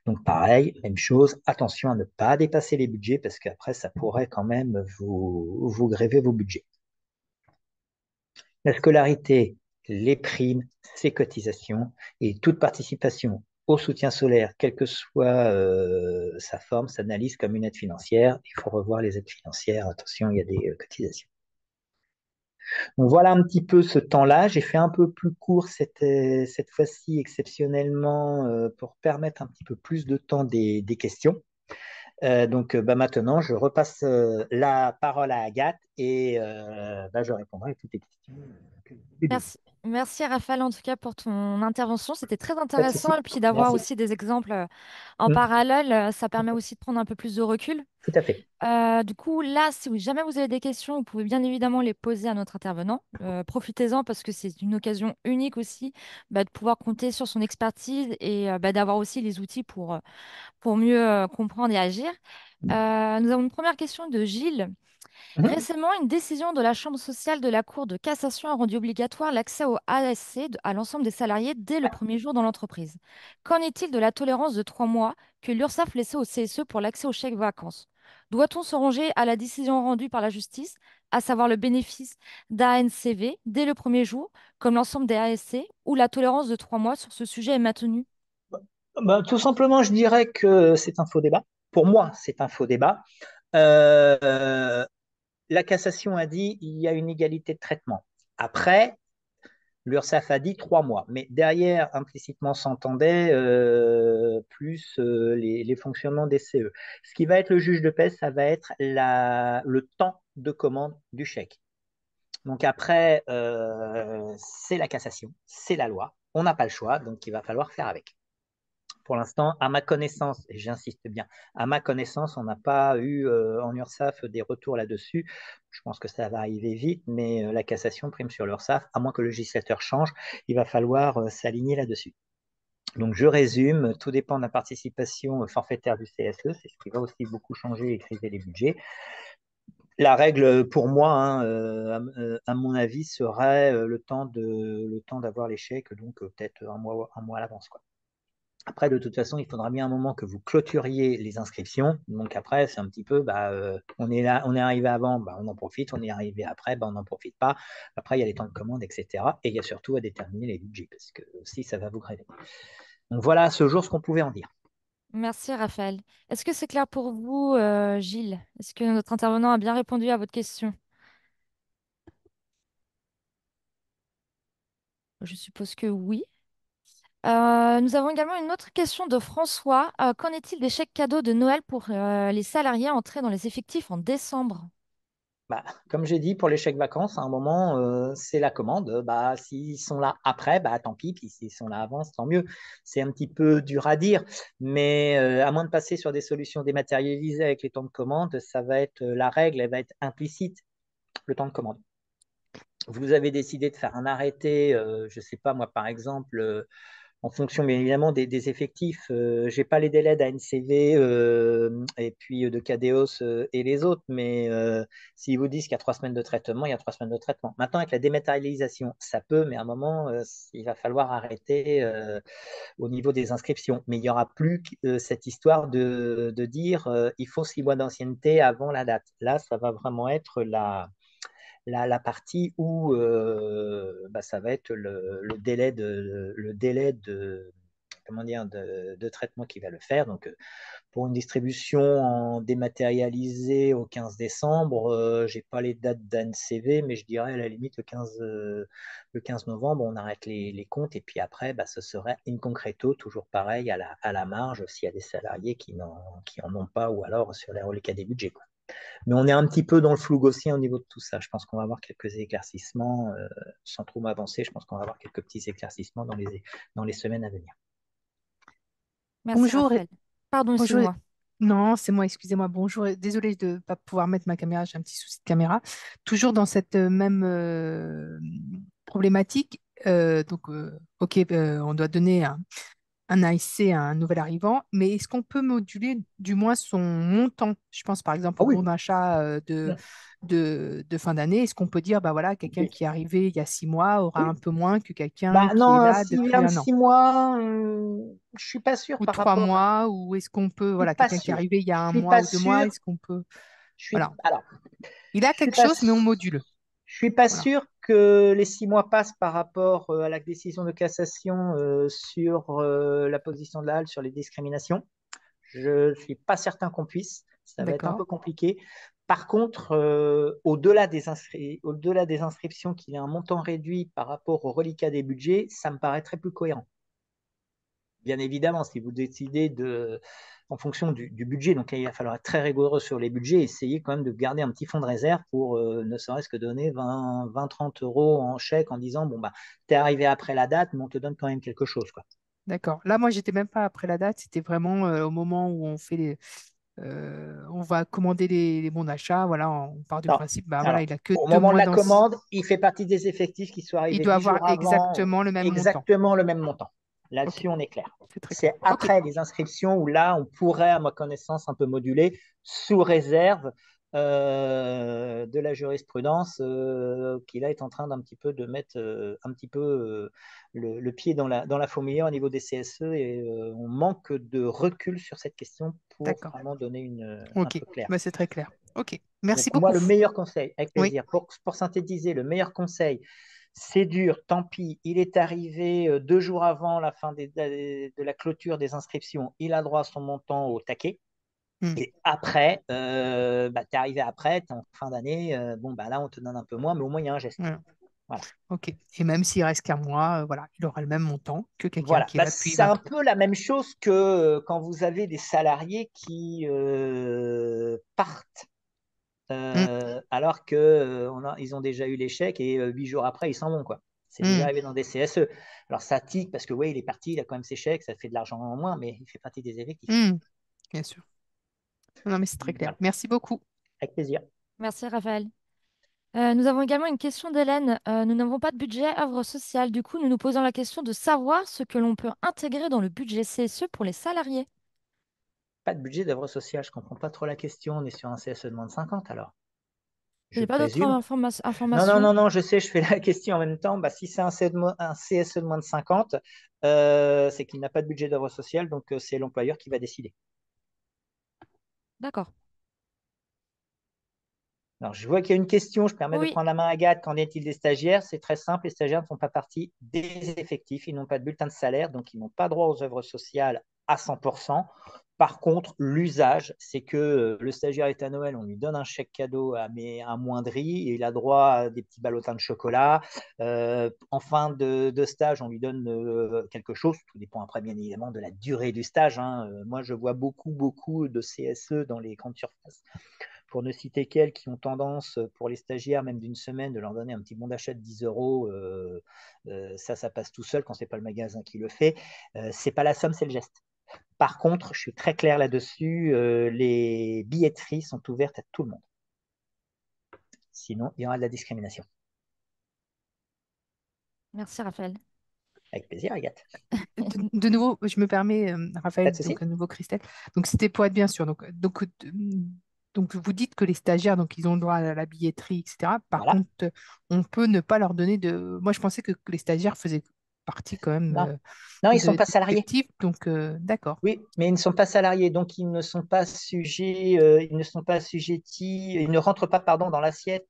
Donc, pareil, même chose, attention à ne pas dépasser les budgets parce qu'après, ça pourrait quand même vous gréver vos budgets. La scolarité, les primes, ces cotisations et toute participation au soutien solaire, quelle que soit sa forme, s'analyse comme une aide financière. Il faut revoir les aides financières. Attention, il y a des cotisations. Donc voilà un petit peu ce temps-là. J'ai fait un peu plus court cette fois-ci exceptionnellement pour permettre un petit peu plus de temps des questions. Donc bah, maintenant, je repasse la parole à Agathe et bah, je répondrai à toutes les questions. Merci, merci Raphaël en tout cas pour ton intervention. C'était très Pas de souci. intéressant et puis d'avoir Merci. aussi des exemples en Mm, parallèle, ça permet aussi de prendre un peu plus de recul. tout à fait. Du coup, là, si jamais vous avez des questions, vous pouvez bien évidemment les poser à notre intervenant. Profitez-en parce que c'est une occasion unique aussi de pouvoir compter sur son expertise et d'avoir aussi les outils pour mieux comprendre et agir. Nous avons une première question de Gilles. Mhm. Récemment, une décision de la Chambre sociale de la Cour de cassation a rendu obligatoire l'accès au ASC à l'ensemble des salariés dès le premier jour dans l'entreprise. Qu'en est-il de la tolérance de 3 mois que l'URSSAF laissait au CSE pour l'accès au chèque vacances? Doit-on se ranger à la décision rendue par la justice, à savoir le bénéfice d'ANCV dès le premier jour, comme l'ensemble des ASC, ou la tolérance de 3 mois sur ce sujet est maintenue? Bah, tout simplement, je dirais que c'est un faux débat. Pour moi, c'est un faux débat. Euh, la cassation a dit il y a une égalité de traitement. Après, l'URSSAF a dit 3 mois, mais derrière, implicitement, s'entendait plus les fonctionnements des CE. Ce qui va être le juge de paix, ça va être le temps de commande du chèque. Donc après, c'est la cassation, c'est la loi. On n'a pas le choix, donc il va falloir faire avec. Pour l'instant, à ma connaissance, et j'insiste bien, à ma connaissance, on n'a pas eu en URSSAF des retours là-dessus. Je pense que ça va arriver vite, mais la cassation prime sur l'URSSAF. À moins que le législateur change, il va falloir s'aligner là-dessus. Donc, je résume, tout dépend de la participation forfaitaire du CSE, c'est ce qui va aussi beaucoup changer et criser les budgets. La règle, pour moi, hein, à mon avis, serait le temps d'avoir l'échec, donc peut-être un mois à l'avance, quoi. Après, de toute façon, il faudra bien un moment que vous clôturiez les inscriptions. Donc après, c'est un petit peu, on est là, on est arrivé avant, on en profite. On est arrivé après, on n'en profite pas. Après, il y a les temps de commande, etc. Et il y a surtout à déterminer les budgets, parce que si ça va vous gréver. Donc voilà, à ce jour, ce qu'on pouvait en dire. Merci, Raphaël. Est-ce que c'est clair pour vous, Gilles? Est-ce que notre intervenant a bien répondu à votre question? Je suppose que oui. Nous avons également une autre question de François. Qu'en est-il des chèques cadeaux de Noël pour les salariés entrés dans les effectifs en décembre? Comme j'ai dit, pour les chèques vacances, à un moment, c'est la commande. S'ils sont là après, tant pis. Puis s'ils sont là avant, tant mieux. C'est un petit peu dur à dire, mais à moins de passer sur des solutions dématérialisées avec les temps de commande, ça va être la règle, elle va être implicite, le temps de commande. Vous avez décidé de faire un arrêté, je ne sais pas moi, par exemple, en fonction bien évidemment des effectifs. Je n'ai pas les délais d'ANCV et puis de Cadeos et les autres, mais s'ils vous disent qu'il y a 3 semaines de traitement, il y a 3 semaines de traitement. Maintenant, avec la dématérialisation, ça peut, mais à un moment, il va falloir arrêter au niveau des inscriptions. Mais il n'y aura plus cette histoire de dire il faut 6 mois d'ancienneté avant la date. Là, ça va vraiment être la partie où ça va être le délai de, comment dire, de traitement qui va le faire. Donc, pour une distribution en dématérialisé au 15 décembre, je n'ai pas les dates d'ANCV, mais je dirais à la limite le 15 novembre, on arrête les comptes et puis après, ce serait in concreto, toujours pareil à la marge s'il y a des salariés qui en ont pas ou alors sur les reliquats des budgets, quoi. Mais on est un petit peu dans le flou aussi au niveau de tout ça. Je pense qu'on va avoir quelques éclaircissements, sans trop m'avancer. Je pense qu'on va avoir quelques petits éclaircissements dans les semaines à venir. Merci, Bonjour, Raphaël. Pardon, bonjour. excuse-moi. Non, c'est moi, excusez-moi. Bonjour. Désolée de ne pas pouvoir mettre ma caméra, j'ai un petit souci de caméra. Toujours dans cette même problématique. Ok, on doit donner un AIC à un nouvel arrivant, mais est-ce qu'on peut moduler du moins son montant? Je pense par exemple Ah au oui, bon d'achat de fin d'année. Est-ce qu'on peut dire, bah voilà, quelqu'un oui. qui est arrivé il y a 6 mois aura un Oui. peu moins que quelqu'un qui est Non, là s'il depuis vient de un an? 6 mois, je suis pas sûr Ou par trois rapport. mois, ou est-ce qu'on peut, Je suis voilà, pas quelqu'un qui est sûr. arrivé il y a Je un suis mois pas ou 2 mois, sûr. est-ce qu'on peut, Je suis voilà, alors. il a Je suis quelque pas. chose, mais on module, Je suis pas voilà, sûr que les 6 mois passent par rapport à la décision de cassation sur la position de la Halle sur les discriminations. Je ne suis pas certain qu'on puisse. Ça va être un d'accord, peu compliqué. Par contre, au-delà des inscriptions, qu'il y ait un montant réduit par rapport au reliquat des budgets, ça me paraît très plus cohérent. Bien évidemment, si vous décidez en fonction du budget, donc il va falloir être très rigoureux sur les budgets, essayer quand même de garder un petit fonds de réserve pour ne serait-ce que donner 20-30 euros en chèque en disant, bon, t'es arrivé après la date, mais on te donne quand même quelque chose, quoi. d'accord. Là, moi, j'étais même pas après la date, c'était vraiment au moment où on va commander les bons d'achat, voilà, on part du Non. principe, bah voilà, Alors, il a que au deux moment de mois la dans, commande, il fait partie des effectifs qui sont il arrivés doit dix avoir jours avant, exactement le même montant. exactement le même montant. Ok, Là-dessus, on est clair. c'est très clair. C'est Ok, après les inscriptions où là, on pourrait, à ma connaissance, un peu moduler sous réserve de la jurisprudence qui là est en train d'un petit peu de mettre un petit peu le pied dans la fourmilière au niveau des CSE et on manque de recul sur cette question pour d'accord. vraiment donner un Ok, peu clair. bah, c'est très clair. Ok, merci Donc, moi, beaucoup. le meilleur conseil, avec Oui. plaisir, pour synthétiser, le meilleur conseil, c'est dur, tant pis, il est arrivé 2 jours avant la fin de la clôture des inscriptions, il a droit à son montant au taquet. Hmm. Et après, tu es arrivé après, tu es en fin d'année, là, on te donne un peu moins, mais au moins, il y a un geste. Voilà. Voilà. Ok. Et même s'il reste qu'un mois, voilà, il aura le même montant que quelqu'un Voilà. qui est là depuis C'est 20 un ans. peu la même chose que quand vous avez des salariés qui partent Hmm, alors que ils ont déjà eu l'échec et 8 jours après, ils s'en vont, quoi. C'est déjà hmm, arrivé dans des CSE. Alors ça tique parce que oui, il est parti, il a quand même ses chèques, ça fait de l'argent en moins, mais il fait partie des effectifs. hmm, bien sûr. Non, mais c'est très clair. Voilà, Merci beaucoup. avec plaisir. Merci, Raphaël. Nous avons également une question d'Hélène. Nous n'avons pas de budget œuvre sociale. Du coup, nous nous posons la question de savoir ce que l'on peut intégrer dans le budget CSE pour les salariés. Pas de budget d'œuvre sociale, je comprends pas trop la question. On est sur un CSE de moins de 50 alors. Il n'y je a pas d'autres présume. Non, non, informations? non, non, je sais, je fais la question en même temps. Bah, si c'est un CSE de moins de 50, c'est qu'il n'a pas de budget d'œuvre sociale, donc c'est l'employeur qui va décider. D'accord. Alors, je vois qu'il y a une question, je permets de Oui, prendre la main à Agathe. Qu'en est-il des stagiaires? C'est très simple, les stagiaires ne font pas partie des effectifs, ils n'ont pas de bulletin de salaire, donc ils n'ont pas droit aux œuvres sociales à 100%. Par contre, l'usage, c'est que le stagiaire est à Noël, on lui donne un chèque cadeau à amoindri et il a droit à des petits ballotins de chocolat. En fin de stage, on lui donne quelque chose. Tout dépend après, bien évidemment, de la durée du stage, hein. Moi, je vois beaucoup, beaucoup de CSE dans les grandes surfaces, pour ne citer qu'elles, qui ont tendance, pour les stagiaires, même d'une semaine, de leur donner un petit bon d'achat de 10 euros. Ça passe tout seul quand ce n'est pas le magasin qui le fait. Ce n'est pas la somme, c'est le geste. Par contre, je suis très clair là-dessus, les billetteries sont ouvertes à tout le monde. Sinon, il y aura de la discrimination. merci Raphaël. Avec plaisir, Agathe. De nouveau, je me permets, Pas de Raphaël, souci. donc à nouveau Christelle. Donc c'était pour être bien sûr. Donc vous dites que les stagiaires, donc ils ont le droit à la billetterie, etc. Par Voilà. contre, on peut ne pas leur donner de. Moi, je pensais que les stagiaires faisaient partie quand même Non, non, ils ne sont de pas salariés. l'effectif. Donc d'accord, Oui, mais ils ne sont pas salariés, donc ils ne sont pas sujets, ils ne sont pas assujettis, ils ne rentrent pas, pardon, dans l'assiette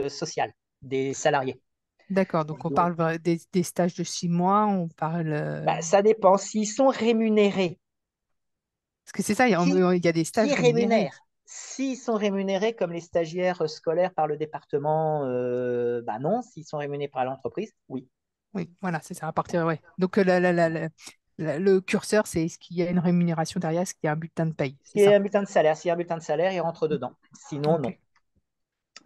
sociale des salariés. d'accord. Donc on Donc, parle des stages de 6 mois. On parle bah, ça dépend. S'ils sont rémunérés, parce que c'est ça. qui, Il y a des qui stages rémunérés. rémunère? S'ils sont rémunérés comme les stagiaires scolaires par le département, bah non. S'ils sont rémunérés par l'entreprise, oui. Oui, voilà, c'est ça. À partir, ouais. Donc le curseur, c'est est-ce qu'il y a une rémunération derrière, est-ce qu'il y a un bulletin de paye, c'est S'il y a ça. un bulletin de salaire, s'il y a un bulletin de salaire, il rentre dedans. Sinon, Ok. non.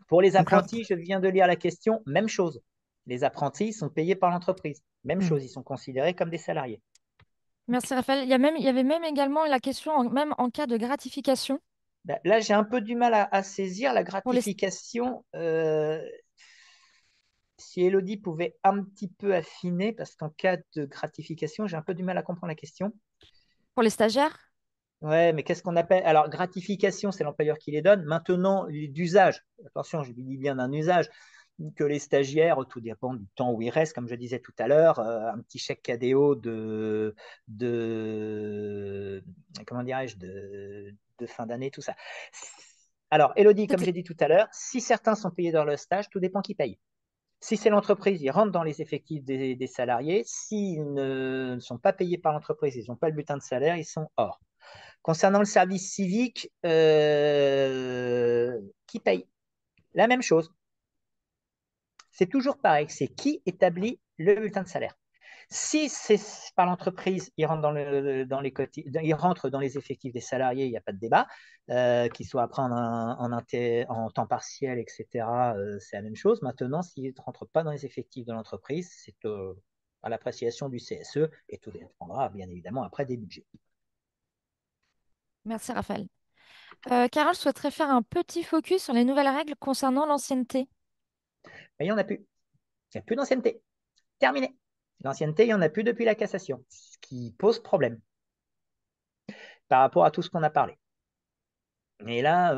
Pour les Donc là, apprentis, je viens de lire la question, même chose. Les apprentis sont payés par l'entreprise. Même hmm. chose, ils sont considérés comme des salariés. Merci Raphaël. Il y avait même également la question, même en cas de gratification Là, j'ai un peu du mal à saisir la pour gratification. Si Elodie pouvait un petit peu affiner, parce qu'en cas de gratification, j'ai un peu du mal à comprendre la question. pour les stagiaires. Ouais, mais qu'est-ce qu'on appelle? Alors, gratification, c'est l'employeur qui les donne. Maintenant, d'usage, attention, je dis bien d'un usage, que les stagiaires, tout dépend du temps où ils restent, comme je disais tout à l'heure, un petit chèque cadeau de comment dirais-je, de fin d'année, tout ça. Alors, Elodie, comme C'était j'ai dit tout à l'heure, si certains sont payés dans le stage, tout dépend qui paye. Si c'est l'entreprise, ils rentrent dans les effectifs des salariés. S'ils ne sont pas payés par l'entreprise, ils n'ont pas le bulletin de salaire, ils sont hors. Concernant le service civique, qui paye? La même chose. C'est toujours pareil. C'est qui établit le bulletin de salaire? Si c'est par l'entreprise, ils rentrent dans les effectifs des salariés, il n'y a pas de débat. Qu'ils soient après en temps partiel, etc., c'est la même chose. Maintenant, s'ils ne rentrent pas dans les effectifs de l'entreprise, c'est à l'appréciation du CSE et tout dépendra bien évidemment après des budgets. Merci Raphaël. Carole souhaiterait faire un petit focus sur les nouvelles règles concernant l'ancienneté. Mais il n'y en a plus. Il n'y a plus d'ancienneté. Terminé. L'ancienneté, il n'y en a plus depuis la cassation, ce qui pose problème par rapport à tout ce qu'on a parlé. Et là,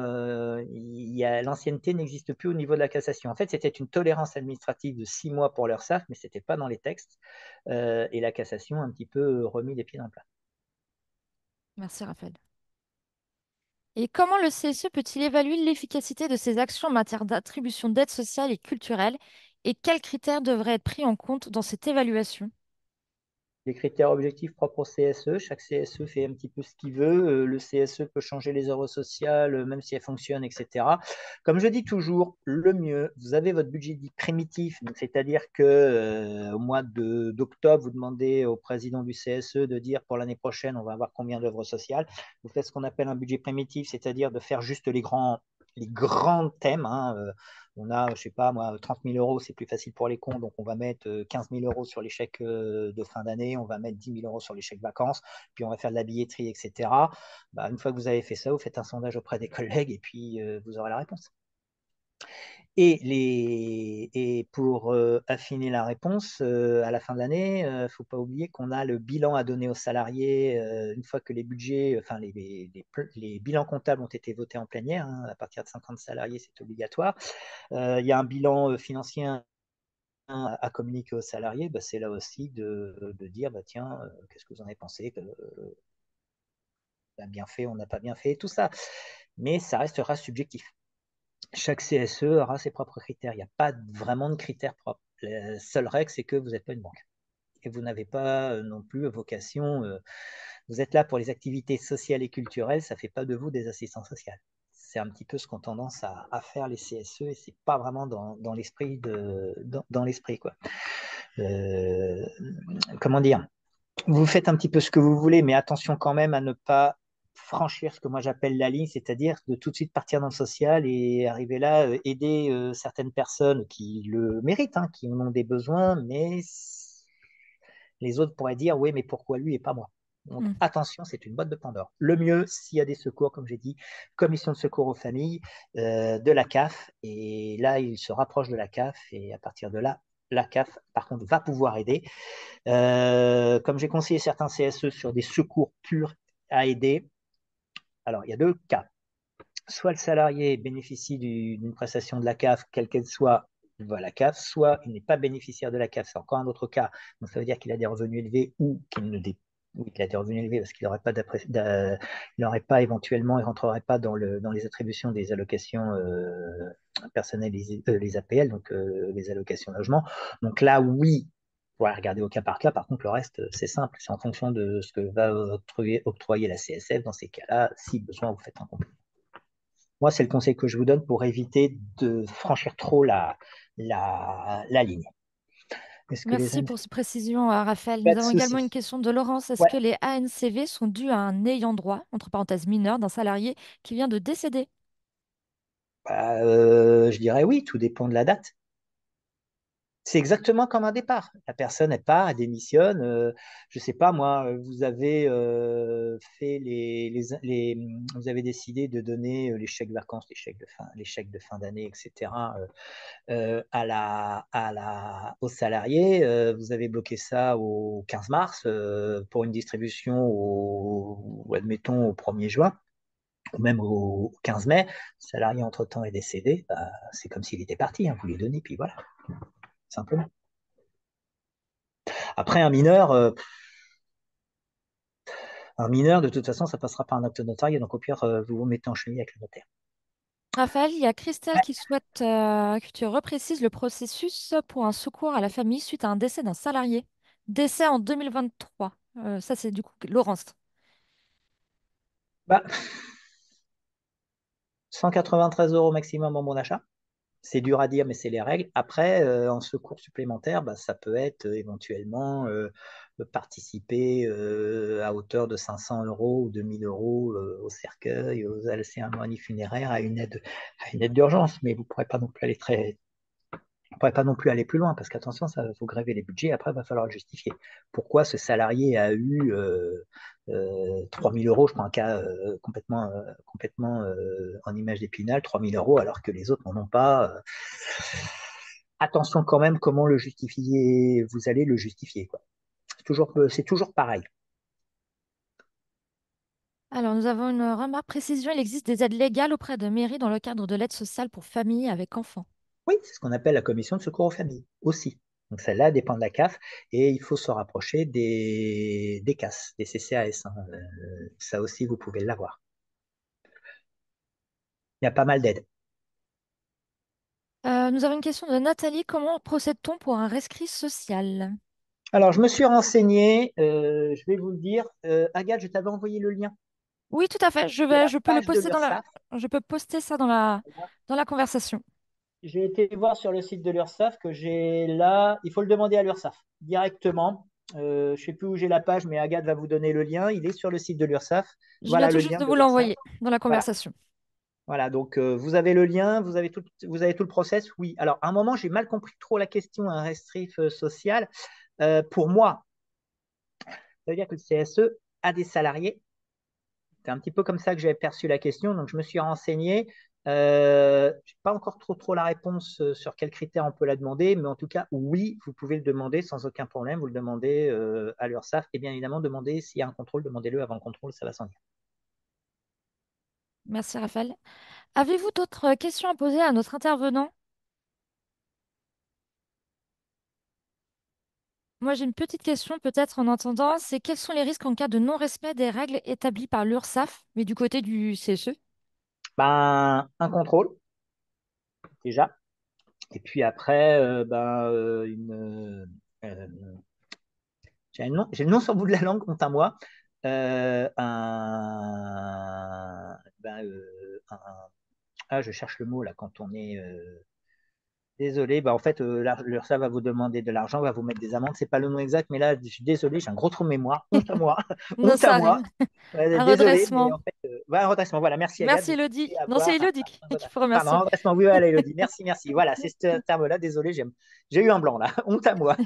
l'ancienneté n'existe plus au niveau de la cassation. En fait, c'était une tolérance administrative de 6 mois pour l'URSSAF, mais ce n'était pas dans les textes. Et la cassation a un petit peu remis les pieds dans le plat. Merci Raphaël. Et comment le CSE peut-il évaluer l'efficacité de ses actions en matière d'attribution d'aide sociale et culturelle et quels critères devraient être pris en compte dans cette évaluation? Des critères objectifs propres au CSE. Chaque CSE fait un petit peu ce qu'il veut. Le CSE peut changer les œuvres sociales, même si elles fonctionnent, etc. Comme je dis toujours, le mieux, vous avez votre budget dit primitif, c'est-à-dire que au mois d'octobre, vous demandez au président du CSE de dire pour l'année prochaine, on va avoir combien d'œuvres sociales. Vous faites ce qu'on appelle un budget primitif, c'est-à-dire de faire juste les grands thèmes, hein. On a, je ne sais pas, moi, 30 000 euros, c'est plus facile pour les cons, donc on va mettre 15 000 euros sur les chèques de fin d'année, on va mettre 10 000 euros sur les chèques vacances, puis on va faire de la billetterie, etc. Bah, une fois que vous avez fait ça, vous faites un sondage auprès des collègues et puis vous aurez la réponse. Et pour affiner la réponse, à la fin de l'année, il ne faut pas oublier qu'on a le bilan à donner aux salariés une fois que les budgets, enfin les bilans comptables ont été votés en plénière, hein, à partir de 50 salariés, c'est obligatoire. Il y a un bilan financier à communiquer aux salariés, bah, c'est là aussi de dire, bah, tiens, qu'est-ce que vous en avez pensé, on a bien fait, on n'a pas bien fait, tout ça. Mais ça restera subjectif. Chaque CSE aura ses propres critères. Il n'y a pas vraiment de critères propres. La seule règle, c'est que vous n'êtes pas une banque. Et vous n'avez pas non plus vocation. Vous êtes là pour les activités sociales et culturelles, ça ne fait pas de vous des assistants sociaux. C'est un petit peu ce qu'ont tendance à faire les CSE et ce n'est pas vraiment dans l'esprit dans l'esprit, quoi. Comment dire? Vous faites un petit peu ce que vous voulez, mais attention quand même à ne pas franchir ce que moi j'appelle la ligne, c'est-à-dire de tout de suite partir dans le social et arriver là, aider certaines personnes qui le méritent, hein, qui en ont des besoins, mais les autres pourraient dire, oui, mais pourquoi lui et pas moi? Donc attention, c'est une boîte de Pandore. Le mieux, s'il y a des secours, comme j'ai dit, commission de secours aux familles, de la CAF, et là, il se rapproche de la CAF, et à partir de là, la CAF, par contre, va pouvoir aider. Comme j'ai conseillé certains CSE sur des secours purs à aider, alors il y a deux cas. Soit le salarié bénéficie d'une prestation de la CAF, quelle qu'elle soit, il va à la CAF, soit il n'est pas bénéficiaire de la CAF, c'est encore un autre cas. Donc ça veut dire qu'il a des revenus élevés ou qu'il ne dé... oui, qu'il a des revenus élevés parce qu'il n'aurait pas éventuellement, il ne rentrerait pas dans les attributions des allocations personnelles, les APL, donc les allocations logement. Donc là, oui, on va regarder au cas par cas. Par contre, le reste, c'est simple. C'est en fonction de ce que va octroyer la CSF. Dans ces cas-là, si besoin, vous faites un complément. Moi, c'est le conseil que je vous donne pour éviter de franchir trop la ligne. Est-ce que les Merci ANCV... pour ces précisions, Raphaël. Pas Nous de avons également une souci. question de Laurence. Est-ce Ouais. que les ANCV sont dus à un ayant droit, entre parenthèses mineur, d'un salarié qui vient de décéder? Bah, je dirais oui, tout dépend de la date. C'est exactement comme un départ. La personne, elle part, elle démissionne. Je sais pas, moi, vous avez fait vous avez décidé de donner les chèques vacances, les chèques de fin d'année, etc. Aux salariés. Vous avez bloqué ça au 15 mars pour une distribution admettons, au 1er juin ou même au 15 mai. Le salarié, entre-temps, est décédé. Bah, c'est comme s'il était parti. Hein, vous lui donnez, puis voilà, simplement. Après, un mineur, de toute façon, ça passera par un acte notarié. Donc, au pire, vous vous mettez en chenille avec le notaire. Raphaël, il y a Christelle qui souhaite que tu reprécises le processus pour un secours à la famille suite à un décès d'un salarié. Décès en 2023. Ça, c'est du coup Laurence. Bah, 193 € maximum en bon d'achat. C'est dur à dire, mais c'est les règles. Après, en secours supplémentaire, bah, ça peut être éventuellement participer à hauteur de 500 € ou 2000 € au cercueil, aux cérémonies funéraires, à une aide d'urgence. Mais vous ne pourrez pas non plus aller on ne pourrait pas non plus aller plus loin parce qu'attention, ça faut gréver les budgets. Après, il va falloir le justifier. Pourquoi ce salarié a eu 3 000 €, je prends un cas complètement en image d'épinal, 3 000 € alors que les autres n'en ont pas. Attention quand même comment le justifier, vous allez le justifier, quoi. C'est toujours pareil. Alors, nous avons une remarque précision. Il existe des aides légales auprès de mairies dans le cadre de l'aide sociale pour familles avec enfants. Oui, c'est ce qu'on appelle la commission de secours aux familles aussi. Donc celle-là dépend de la CAF et il faut se rapprocher des CAS, des CCAS, hein. Ça aussi, vous pouvez l'avoir. Il y a pas mal d'aides. Nous avons une question de Nathalie. Comment procède-t-on pour un rescrit social? Alors, je me suis renseigné, je vais vous le dire. Agathe, je t'avais envoyé le lien Oui, tout à fait. de la Je peux le page de poster l'URSSAF. je peux poster ça dans la conversation. J'ai été voir sur le site de l'URSSAF que j'ai là. Il faut le demander à l'URSSAF directement. Je ne sais plus où j'ai la page, mais Agathe va vous donner le lien. Il est sur le site de l'URSSAF. Je viens Voilà tout le juste lien de de vous l'URSSAF. l'envoyer dans la Voilà. conversation. Voilà, donc vous avez le lien, vous avez tout le process. Oui, alors à un moment, j'ai mal compris trop la question, un restrif social. Pour moi, ça veut dire que le CSE a des salariés. C'est un petit peu comme ça que j'ai perçu la question, donc je me suis renseigné. Je n'ai pas encore trop la réponse sur quels critères on peut la demander, mais en tout cas, oui, vous pouvez le demander sans aucun problème. Vous le demandez à l'URSSAF. Et bien évidemment, demandez s'il y a un contrôle, demandez-le avant le contrôle, ça va sans dire. Merci, Raphaël. Avez-vous d'autres questions à poser à notre intervenant? Moi, j'ai une petite question peut-être en entendant, c'est quels sont les risques en cas de non-respect des règles établies par l'URSSAF, mais du côté du CSE? Ben, un contrôle, déjà. Et puis après, j'ai le nom sur le bout de la langue, honte à moi. Je cherche le mot là quand on est. Désolé, en fait, l'URSSAF va vous demander de l'argent, va vous mettre des amendes. C'est pas le nom exact, mais là, je suis désolé, j'ai un gros trou de mémoire. Honte à moi, Non, honte à ça moi. arrive. Ouais, Un désolé, mais redressement. en fait, voilà, un redressement. Voilà, merci Agathe. Merci, Vous Elodie. pouvez Non, c'est avoir Elodie qu'il faut pardon, un remercier. redressement. Oui, voilà, Elodie. Merci, merci. Voilà, c'est ce terme-là. Désolé, j'ai eu un blanc là. Honte à moi.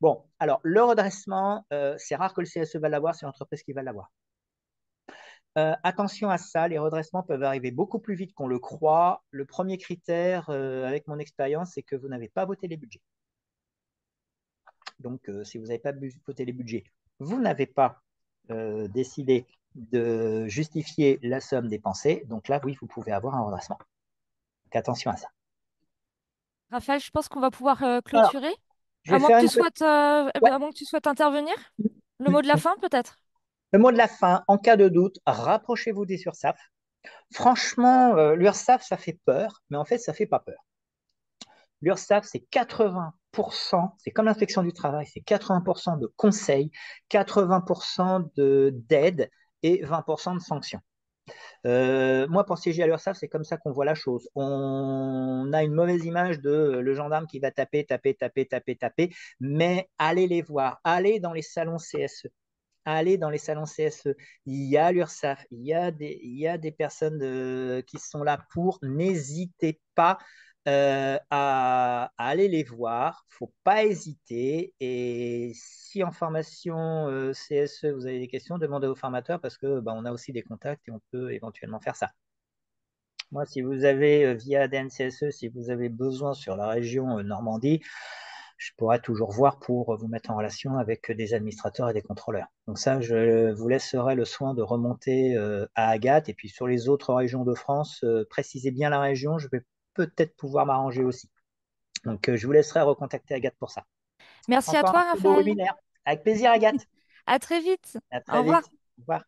Bon, alors, le redressement, c'est rare que le CSE va l'avoir, c'est l'entreprise qui va l'avoir. Attention à ça, les redressements peuvent arriver beaucoup plus vite qu'on le croit. Le premier critère, avec mon expérience, c'est que vous n'avez pas voté les budgets. Donc, si vous n'avez pas voté les budgets, vous n'avez pas décidé de justifier la somme dépensée. Donc là, oui, vous pouvez avoir un redressement. Donc, attention à ça. Raphaël, je pense qu'on va pouvoir Alors, clôturer. je vais faire une petite. Ouais. À moins que tu souhaites intervenir. Le mot de la fin, peut-être? Le mot de la fin, en cas de doute, rapprochez-vous des URSSAF. Franchement, l'URSSAF, ça fait peur, mais en fait, ça ne fait pas peur. L'URSSAF, c'est 80%, c'est comme l'inspection du travail, c'est 80% de conseils, 80% d'aide et 20% de sanctions. Moi, pour siéger à l'URSSAF, c'est comme ça qu'on voit la chose. On a une mauvaise image de le gendarme qui va taper, taper, taper, taper, taper, mais allez les voir, allez dans les salons CSE. Allez dans les salons CSE. Il y a l'URSSAF, il y a des personnes qui sont là pour. N'hésitez pas à aller les voir. Il ne faut pas hésiter. Et si en formation CSE, vous avez des questions, demandez aux formateurs parce que on a aussi des contacts et on peut éventuellement faire ça. Moi, si vous avez, via ADN CSE, si vous avez besoin sur la région Normandie, je pourrais toujours voir pour vous mettre en relation avec des administrateurs et des contrôleurs. Donc ça, je vous laisserai le soin de remonter à Agathe. Et puis sur les autres régions de France, précisez bien la région, je vais peut-être pouvoir m'arranger aussi. Donc je vous laisserai recontacter Agathe pour ça. Merci à Encore un toi, très beau Raphaël. webinaire. Avec plaisir, Agathe. À très vite. À Au très revoir. vite. Au revoir.